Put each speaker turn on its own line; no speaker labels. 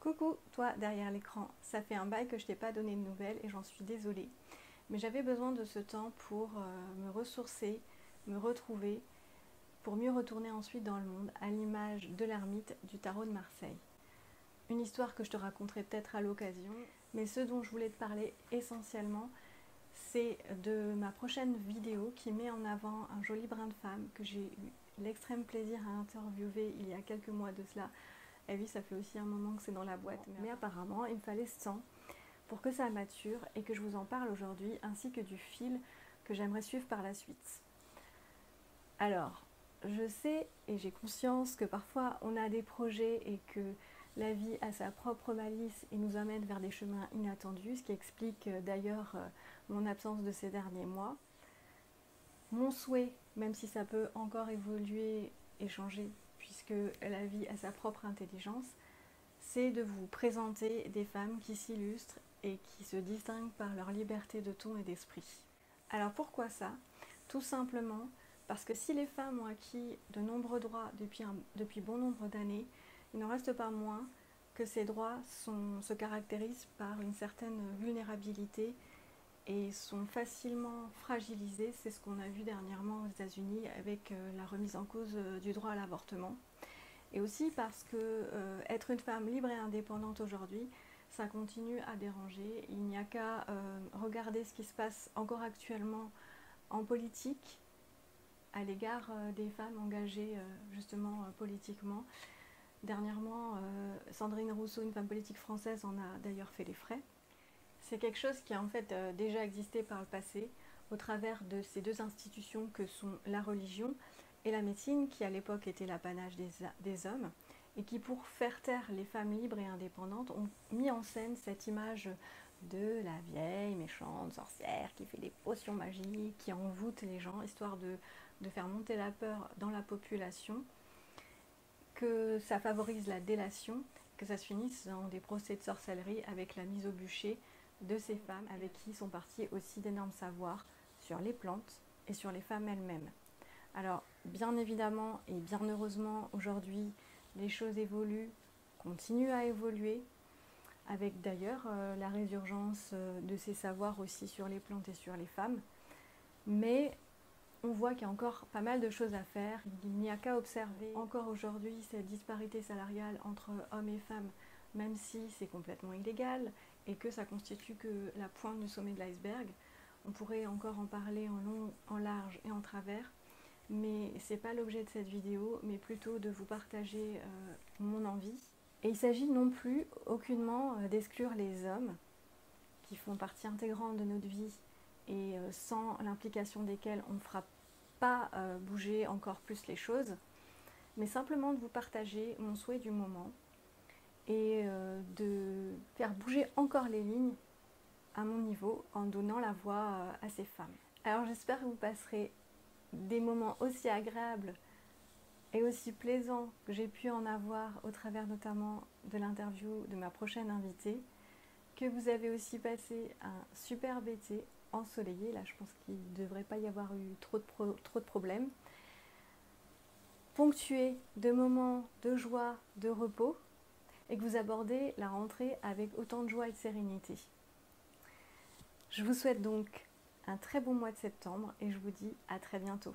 Coucou, toi derrière l'écran, ça fait un bail que je t'ai pas donné de nouvelles et j'en suis désolée. Mais j'avais besoin de ce temps pour me ressourcer, me retrouver, pour mieux retourner ensuite dans le monde, à l'image de l'ermite du tarot de Marseille. Une histoire que je te raconterai peut-être à l'occasion, mais ce dont je voulais te parler essentiellement, c'est de ma prochaine vidéo qui met en avant un joli brin de femme que j'ai eu l'extrême plaisir à interviewer il y a quelques mois de cela. Et oui, ça fait aussi un moment que c'est dans la boîte, mais apparemment il me fallait ce temps pour que ça mature et que je vous en parle aujourd'hui, ainsi que du fil que j'aimerais suivre par la suite. Alors, je sais et j'ai conscience que parfois on a des projets et que la vie a sa propre malice et nous amène vers des chemins inattendus, ce qui explique d'ailleurs mon absence de ces derniers mois. Mon souhait, même si ça peut encore évoluer et changer, puisque la vie a sa propre intelligence, c'est de vous présenter des femmes qui s'illustrent et qui se distinguent par leur liberté de ton et d'esprit. Alors pourquoi ça? Tout simplement parce que si les femmes ont acquis de nombreux droits depuis bon nombre d'années, il n'en reste pas moins que ces droits se caractérisent par une certaine vulnérabilité et sont facilement fragilisés. C'est ce qu'on a vu dernièrement aux États-Unis avec la remise en cause du droit à l'avortement. Et aussi parce que être une femme libre et indépendante aujourd'hui, ça continue à déranger. Il n'y a qu'à regarder ce qui se passe encore actuellement en politique à l'égard des femmes engagées justement politiquement. Dernièrement, Sandrine Rousseau, une femme politique française, en a d'ailleurs fait les frais. C'est quelque chose qui a en fait déjà existé par le passé au travers de ces deux institutions que sont la religion et la médecine, qui à l'époque était l'apanage des hommes, et qui, pour faire taire les femmes libres et indépendantes, ont mis en scène cette image de la vieille méchante sorcière qui fait des potions magiques, qui envoûte les gens, histoire de faire monter la peur dans la population, que ça favorise la délation, que ça se finisse dans des procès de sorcellerie avec la mise au bûcher de ces femmes avec qui sont partis aussi d'énormes savoirs sur les plantes et sur les femmes elles-mêmes. Alors, bien évidemment et bien heureusement, aujourd'hui, les choses évoluent, continuent à évoluer, avec d'ailleurs la résurgence de ces savoirs aussi sur les plantes et sur les femmes. Mais on voit qu'il y a encore pas mal de choses à faire. Il n'y a qu'à observer encore aujourd'hui cette disparité salariale entre hommes et femmes, même si c'est complètement illégal et que ça constitue que la pointe du sommet de l'iceberg. On pourrait encore en parler en long, en large et en travers, mais c'est pas l'objet de cette vidéo, mais plutôt de vous partager mon envie. Et il s'agit non plus aucunement d'exclure les hommes qui font partie intégrante de notre vie et sans l'implication desquels on ne fera pas bouger encore plus les choses, mais simplement de vous partager mon souhait du moment et de faire bouger encore les lignes à mon niveau en donnant la voix à ces femmes. Alors j'espère que vous passerez des moments aussi agréables et aussi plaisants que j'ai pu en avoir au travers notamment de l'interview de ma prochaine invitée, que vous avez aussi passé un superbe été ensoleillé. Là, je pense qu'il ne devrait pas y avoir eu trop de problèmes. Ponctué de moments de joie, de repos, et que vous abordez la rentrée avec autant de joie et de sérénité. Je vous souhaite donc un très bon mois de septembre et je vous dis à très bientôt.